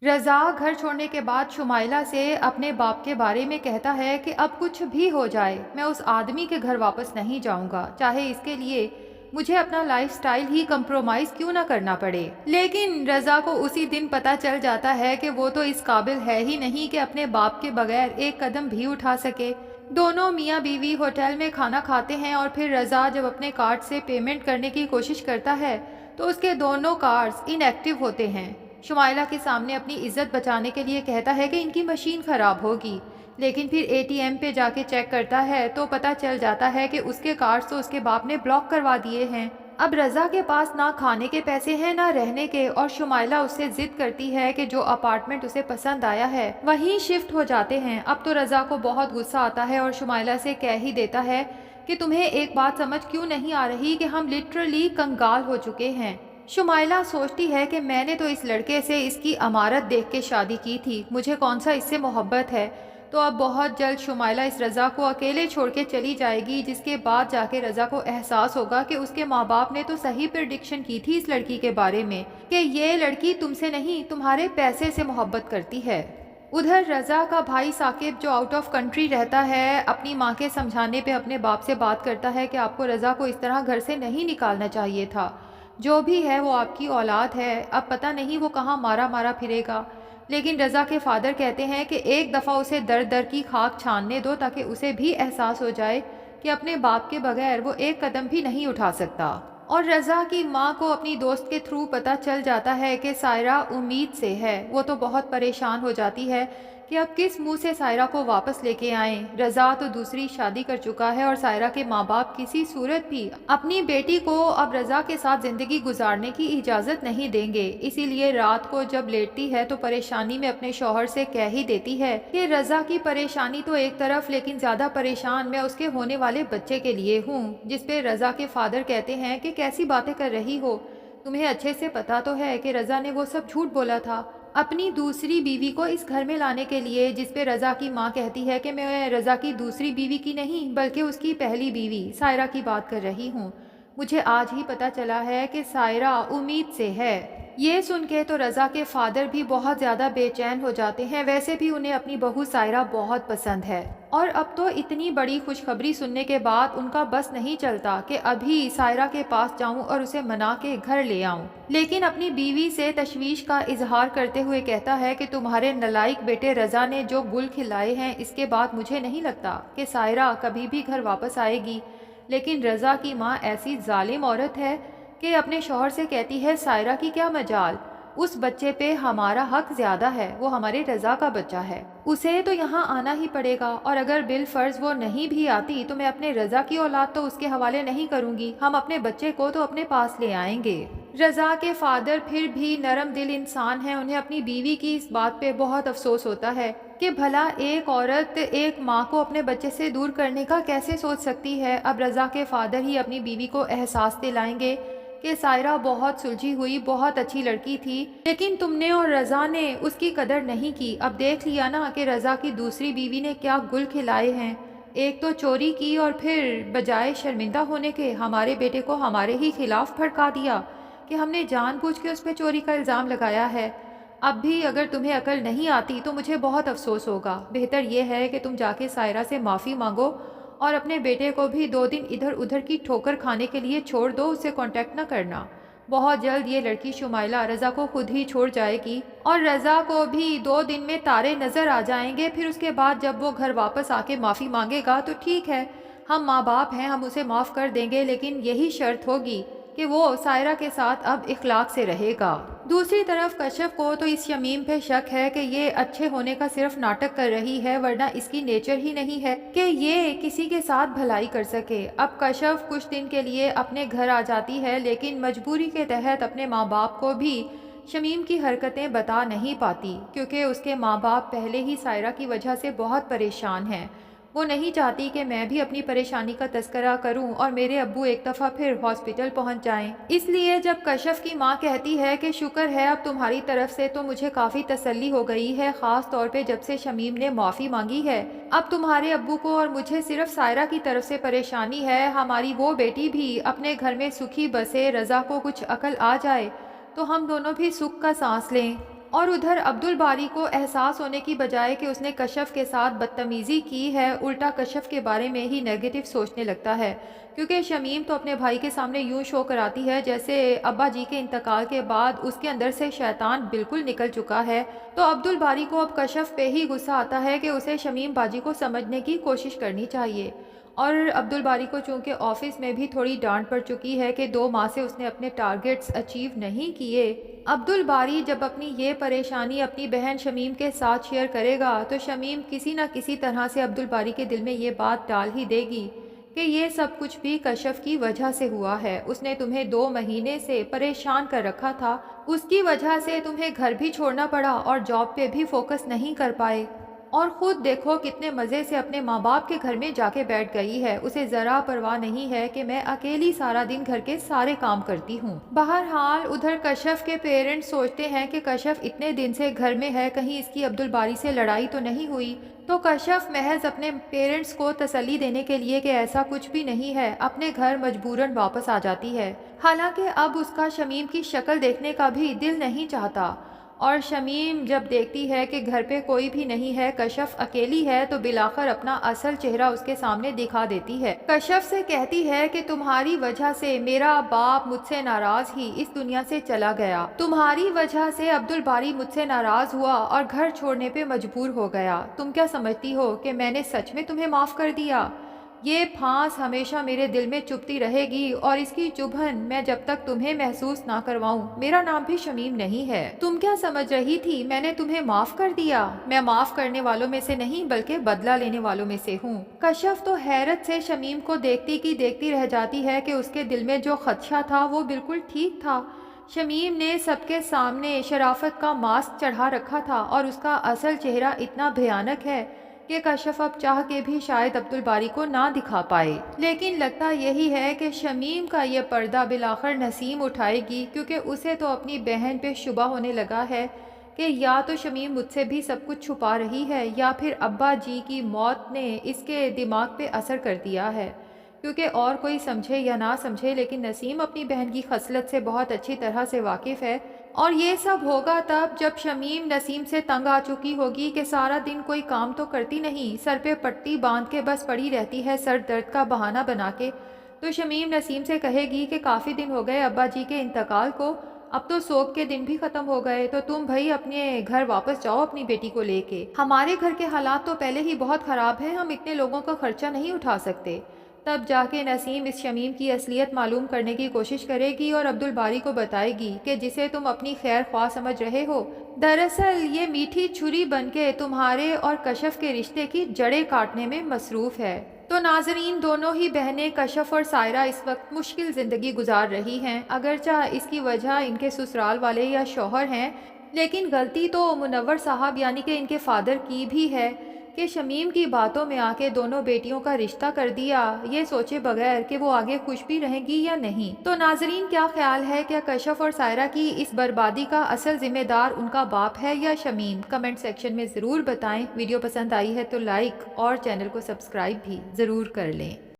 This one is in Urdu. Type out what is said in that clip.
رضا گھر چھوڑنے کے بعد شمائلہ سے اپنے باپ کے بارے میں کہتا ہے کہ اب کچھ بھی ہو جائے میں اس آدمی کے گھر واپس نہیں جاؤں گا، چاہے اس کے لیے مجھے اپنا لائف سٹائل ہی کمپرومائز کیوں نہ کرنا پڑے۔ لیکن رضا کو اسی دن پتہ چل جاتا ہے کہ وہ تو اس قابل ہے ہی نہیں کہ اپنے باپ کے بغیر ایک قدم بھی اٹھا سکے۔ دونوں میاں بیوی ہوٹل میں کھانا کھاتے ہیں اور پھر رضا جب اپنے کارڈ سے پیمنٹ کرنے کی کوشش کرتا ہے تو اس کے دونوں کارڈز ان ایکٹیو ہوتے ہیں۔ شمائلہ کے سامنے اپنی عزت بچانے کے لیے کہتا ہے کہ ان کی مشین خراب ہوگی، لیکن پھر اے ٹی ایم پہ جا کے چیک کرتا ہے تو پتہ چل جاتا ہے کہ اس کے کارڈز تو اس کے باپ نے بلاک کروا دیے ہیں۔ اب رضا کے پاس نہ کھانے کے پیسے ہیں نہ رہنے کے، اور شمائلہ اس سے ضد کرتی ہے کہ جو اپارٹمنٹ اسے پسند آیا ہے وہیں شفٹ ہو جاتے ہیں۔ اب تو رضا کو بہت غصہ آتا ہے اور شمائلہ سے کہہ ہی دیتا ہے کہ تمہیں ایک بات سمجھ کیوں نہیں آ رہی کہ ہم لٹرلی کنگال ہو چکے ہیں۔ شمائلہ سوچتی ہے کہ میں نے تو اس لڑکے سے اس کی عمارت دیکھ کے شادی کی تھی، مجھے کون سا اس سے محبت ہے۔ تو اب بہت جلد شمائلہ اس رضا کو اکیلے چھوڑ کے چلی جائے گی، جس کے بعد جا کے رضا کو احساس ہوگا کہ اس کے ماں باپ نے تو صحیح پریڈکشن کی تھی اس لڑکی کے بارے میں کہ یہ لڑکی تم سے نہیں تمہارے پیسے سے محبت کرتی ہے۔ ادھر رضا کا بھائی ثاقب جو آؤٹ آف کنٹری رہتا ہے اپنی ماں کے سمجھانے پہ اپنے باپ سے بات کرتا ہے کہ آپ کو رضا کو اس طرح گھر سے نہیں نکالنا چاہیے تھا، جو بھی ہے وہ آپ کی اولاد ہے، اب پتہ نہیں وہ کہاں مارا مارا پھرے گا۔ لیکن رضا کے فادر کہتے ہیں کہ ایک دفعہ اسے در در کی خاک چھاننے دو تاکہ اسے بھی احساس ہو جائے کہ اپنے باپ کے بغیر وہ ایک قدم بھی نہیں اٹھا سکتا۔ اور رضا کی ماں کو اپنی دوست کے تھرو پتہ چل جاتا ہے کہ سائرہ امید سے ہے، وہ تو بہت پریشان ہو جاتی ہے کہ اب کس منہ سے سائرہ کو واپس لے کے آئیں۔ رضا تو دوسری شادی کر چکا ہے اور سائرہ کے ماں باپ کسی صورت بھی اپنی بیٹی کو اب رضا کے ساتھ زندگی گزارنے کی اجازت نہیں دیں گے، اسی لیے رات کو جب لیٹتی ہے تو پریشانی میں اپنے شوہر سے کہہ ہی دیتی ہے کہ رضا کی پریشانی تو ایک طرف، لیکن زیادہ پریشان میں اس کے ہونے والے بچے کے لیے ہوں۔ جس پہ رضا کے فادر کہتے ہیں کہ کیسی باتیں کر رہی ہو، تمہیں اچھے سے پتا تو ہے کہ رضا نے وہ سب جھوٹ بولا تھا اپنی دوسری بیوی کو اس گھر میں لانے کے لیے۔ جس پہ رضا کی ماں کہتی ہے کہ میں رضا کی دوسری بیوی کی نہیں بلکہ اس کی پہلی بیوی سائرہ کی بات کر رہی ہوں، مجھے آج ہی پتا چلا ہے کہ سائرہ امید سے ہے۔ یہ سن کے تو رضا کے فادر بھی بہت زیادہ بے چین ہو جاتے ہیں، ویسے بھی انہیں اپنی بہو سائرہ بہت پسند ہے، اور اب تو اتنی بڑی خوشخبری سننے کے بعد ان کا بس نہیں چلتا کہ ابھی سائرہ کے پاس جاؤں اور اسے منا کے گھر لے آؤں۔ لیکن اپنی بیوی سے تشویش کا اظہار کرتے ہوئے کہتا ہے کہ تمہارے نالائق بیٹے رضا نے جو گل کھلائے ہیں اس کے بعد مجھے نہیں لگتا کہ سائرہ کبھی بھی گھر واپس آئے گی۔ لیکن رضا کی ماں ایسی ظالم عورت ہے کہ اپنے شوہر سے کہتی ہے سائرہ کی کیا مجال، اس بچے پہ ہمارا حق زیادہ ہے، وہ ہمارے رضا کا بچہ ہے، اسے تو یہاں آنا ہی پڑے گا، اور اگر بالفرض وہ نہیں بھی آتی تو میں اپنے رضا کی اولاد تو اس کے حوالے نہیں کروں گی، ہم اپنے بچے کو تو اپنے پاس لے آئیں گے۔ رضا کے فادر پھر بھی نرم دل انسان ہیں، انہیں اپنی بیوی کی اس بات پہ بہت افسوس ہوتا ہے کہ بھلا ایک عورت ایک ماں کو اپنے بچے سے دور کرنے کا کیسے سوچ سکتی ہے۔ اب رضا کے فادر ہی اپنی بیوی کو احساس دلائیں گے کہ سائرہ بہت سلجھی ہوئی بہت اچھی لڑکی تھی، لیکن تم نے اور رضا نے اس کی قدر نہیں کی، اب دیکھ لیا نا کہ رضا کی دوسری بیوی نے کیا گل کھلائے ہیں، ایک تو چوری کی اور پھر بجائے شرمندہ ہونے کے ہمارے بیٹے کو ہمارے ہی خلاف بھڑکا دیا کہ ہم نے جان بوجھ کے اس پہ چوری کا الزام لگایا ہے۔ اب بھی اگر تمہیں عقل نہیں آتی تو مجھے بہت افسوس ہوگا، بہتر یہ ہے کہ تم جا کے سائرہ سے معافی مانگو اور اپنے بیٹے کو بھی 2 دن ادھر ادھر کی ٹھوکر کھانے کے لیے چھوڑ دو، اس سے کانٹیکٹ نہ کرنا۔ بہت جلد یہ لڑکی شمائلہ رضا کو خود ہی چھوڑ جائے گی اور رضا کو بھی 2 دن میں تارے نظر آ جائیں گے، پھر اس کے بعد جب وہ گھر واپس آ کے معافی مانگے گا تو ٹھیک ہے، ہم ماں باپ ہیں، ہم اسے معاف کر دیں گے، لیکن یہی شرط ہوگی کہ وہ سائرہ کے ساتھ اب اخلاق سے رہے گا۔ دوسری طرف کشف کو تو اس شمیم پہ شک ہے کہ یہ اچھے ہونے کا صرف ناٹک کر رہی ہے، ورنہ اس کی نیچر ہی نہیں ہے کہ یہ کسی کے ساتھ بھلائی کر سکے۔ اب کشف کچھ دن کے لیے اپنے گھر آ جاتی ہے، لیکن مجبوری کے تحت اپنے ماں باپ کو بھی شمیم کی حرکتیں بتا نہیں پاتی، کیونکہ اس کے ماں باپ پہلے ہی سائرہ کی وجہ سے بہت پریشان ہیں۔ وہ نہیں چاہتی کہ میں بھی اپنی پریشانی کا تذکرہ کروں اور میرے ابو ایک دفعہ پھر ہاسپٹل پہنچ جائیں، اس لیے جب کشف کی ماں کہتی ہے کہ شکر ہے اب تمہاری طرف سے تو مجھے کافی تسلی ہو گئی ہے، خاص طور پہ جب سے شمیم نے معافی مانگی ہے، اب تمہارے ابو کو اور مجھے صرف سائرہ کی طرف سے پریشانی ہے، ہماری وہ بیٹی بھی اپنے گھر میں سکھی بسے، رضا کو کچھ عقل آ جائے تو ہم دونوں بھی سکھ کا سانس لیں اور ادھر عبدالباری کو احساس ہونے کی بجائے کہ اس نے کشف کے ساتھ بدتمیزی کی ہے، الٹا کشف کے بارے میں ہی نیگیٹو سوچنے لگتا ہے، کیونکہ شمیم تو اپنے بھائی کے سامنے یوں شو کراتی ہے جیسے ابا جی کے انتقال کے بعد اس کے اندر سے شیطان بالکل نکل چکا ہے۔ تو عبدالباری کو اب کشف پہ ہی غصہ آتا ہے کہ اسے شمیم باجی کو سمجھنے کی کوشش کرنی چاہیے، اور عبدالباری کو چونکہ آفس میں بھی تھوڑی ڈانٹ پڑ چکی ہے کہ 2 ماہ سے اس نے اپنے ٹارگٹس اچیو نہیں کیے۔ عبدالباری جب اپنی یہ پریشانی اپنی بہن شمیم کے ساتھ شیئر کرے گا تو شمیم کسی نہ کسی طرح سے عبدالباری کے دل میں یہ بات ڈال ہی دے گی کہ یہ سب کچھ بھی کشف کی وجہ سے ہوا ہے، اس نے تمہیں 2 مہینے سے پریشان کر رکھا تھا، اس کی وجہ سے تمہیں گھر بھی چھوڑنا پڑا اور جاب پہ بھی فوکس نہیں کر پائے، اور خود دیکھو کتنے مزے سے اپنے ماں باپ کے گھر میں جا کے بیٹھ گئی ہے، اسے ذرا پرواہ نہیں ہے کہ میں اکیلی سارا دن گھر کے سارے کام کرتی ہوں۔ بہرحال ادھر کشف کے پیرنٹس سوچتے ہیں کہ کشف اتنے دن سے گھر میں ہے، کہیں اس کی عبدالباری سے لڑائی تو نہیں ہوئی، تو کشف محض اپنے پیرنٹس کو تسلی دینے کے لیے کہ ایسا کچھ بھی نہیں ہے اپنے گھر مجبوراً واپس آ جاتی ہے، حالانکہ اب اس کا شمیم کی شکل دیکھنے کا بھی دل نہیں چاہتا، اور شمیم جب دیکھتی ہے کہ گھر پہ کوئی بھی نہیں ہے، کشف اکیلی ہے، تو بالآخر اپنا اصل چہرہ اس کے سامنے دکھا دیتی ہے، کشف سے کہتی ہے کہ تمہاری وجہ سے میرا باپ مجھ سے ناراض ہی اس دنیا سے چلا گیا، تمہاری وجہ سے عبدالباری مجھ سے ناراض ہوا اور گھر چھوڑنے پہ مجبور ہو گیا، تم کیا سمجھتی ہو کہ میں نے سچ میں تمہیں معاف کر دیا؟ یہ پھانس ہمیشہ میرے دل میں چبھتی رہے گی، اور اس کی چبھن میں جب تک تمہیں محسوس نہ کرواؤں میرا نام بھی شمیم نہیں ہے۔ تم کیا سمجھ رہی تھی میں نے تمہیں معاف کر دیا؟ میں معاف کرنے والوں میں سے نہیں بلکہ بدلہ لینے والوں میں سے ہوں۔ کشف تو حیرت سے شمیم کو دیکھتی کی دیکھتی رہ جاتی ہے کہ اس کے دل میں جو خدشہ تھا وہ بالکل ٹھیک تھا، شمیم نے سب کے سامنے شرافت کا ماسک چڑھا رکھا تھا اور اس کا اصل چہرہ اتنا بھیانک ہے کہ کشف اب چاہ کے بھی شاید عبدالباری کو نہ دکھا پائے، لیکن لگتا یہی ہے کہ شمیم کا یہ پردہ بالآخر نسیم اٹھائے گی، کیونکہ اسے تو اپنی بہن پہ شبہ ہونے لگا ہے کہ یا تو شمیم مجھ سے بھی سب کچھ چھپا رہی ہے یا پھر ابا جی کی موت نے اس کے دماغ پہ اثر کر دیا ہے، کیونکہ اور کوئی سمجھے یا نہ سمجھے لیکن نسیم اپنی بہن کی خصلت سے بہت اچھی طرح سے واقف ہے، اور یہ سب ہوگا تب جب شمیم نسیم سے تنگ آ چکی ہوگی کہ سارا دن کوئی کام تو کرتی نہیں، سر پہ پٹی باندھ کے بس پڑی رہتی ہے سر درد کا بہانہ بنا کے، تو شمیم نسیم سے کہے گی کہ کافی دن ہو گئے ابا جی کے انتقال کو، اب تو سوگ کے دن بھی ختم ہو گئے، تو تم بھائی اپنے گھر واپس جاؤ اپنی بیٹی کو لے کے، ہمارے گھر کے حالات تو پہلے ہی بہت خراب ہیں، ہم اتنے لوگوں کا خرچہ نہیں اٹھا سکتے۔ تب جا کے نسیم اس شمیم کی اصلیت معلوم کرنے کی کوشش کرے گی اور عبدالباری کو بتائے گی کہ جسے تم اپنی خیر خواہ سمجھ رہے ہو دراصل یہ میٹھی چھری بن کے تمہارے اور کشف کے رشتے کی جڑیں کاٹنے میں مصروف ہے۔ تو ناظرین، دونوں ہی بہنیں کشف اور سائرہ اس وقت مشکل زندگی گزار رہی ہیں، اگرچہ اس کی وجہ ان کے سسرال والے یا شوہر ہیں، لیکن غلطی تو منور صاحب یعنی کہ ان کے فادر کی بھی ہے کہ شمیم کی باتوں میں آ کے دونوں بیٹیوں کا رشتہ کر دیا، یہ سوچے بغیر کہ وہ آگے خوش بھی رہیں گی یا نہیں۔ تو ناظرین، کیا خیال ہے، کیا کشف اور سائرہ کی اس بربادی کا اصل ذمہ دار ان کا باپ ہے یا شمیم؟ کمنٹ سیکشن میں ضرور بتائیں۔ ویڈیو پسند آئی ہے تو لائک اور چینل کو سبسکرائب بھی ضرور کر لیں۔